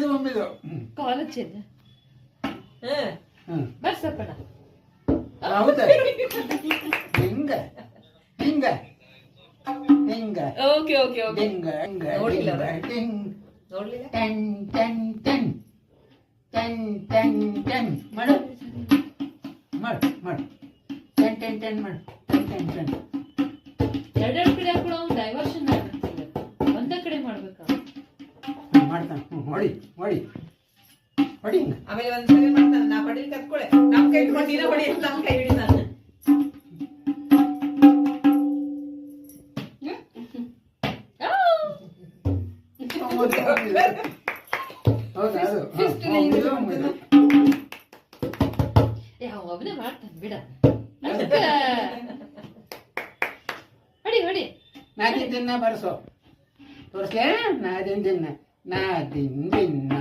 ಒಮ್ಮಿದು college ಬರ್ಸಪ್ಪಣ ಹೌದಾ ಹಿಂಗ ಹಿಂಗ ಹಿಂಗ ಓಕೆ ಓಕೆ ಓಕೆ ಹಿಂಗ ಹಿಂಗ ನೋಡ್ಲಿಲ್ಲ ನೋಡ್ಲಿಲ್ಲ ton ton ton ton ton ton ಮಾಡು ಮಾಡು ಮಾಡು ಟನ್ ಟನ್ ಟನ್ ಮಾಡು ಟನ್ ಟನ್ ಟನ್ ಎರಡೆರಡು ಕಡೆ ಕೂಡ ಅವ್ನು ಡೈವರ್ಷನ್ ಆಗ್ತಿಲ್ಲ ಒಂದ ಕಡೆ ಮಾಡ್ಬೇಕಾ ಮಾಡ್ತಾನೆ ಹೊಡಿ ಹೊಡಿ ಹೊಡಿ ಹಿಂಗ ಆಮೇಲೆ ಒಂದ್ಸರಿ ಮಾಡ್ತಾನೆ ನಾ ಹೊಡಿ ಕತ್ಕೊಳೆ ನಮ್ ಕೈ ಹೊಡಿನ ಹೊಡಿ ನಮ್ ಕೈ ಹಿಡಿ ನಾನು ಹೌದಾ ಅದು ಒಬ್ಬನೇ ಮಾಡ್ತಾನೆ ಬಿಡ ಹೊಡಿ ಹೊಡಿ ನಾದಿನ್ ದಿನ ಬರ್ಸೋ ತೋರಿಸ್ಲೇ ನಾದಿನ್ ದಿನ ನಾದಿನ್ ದಿನ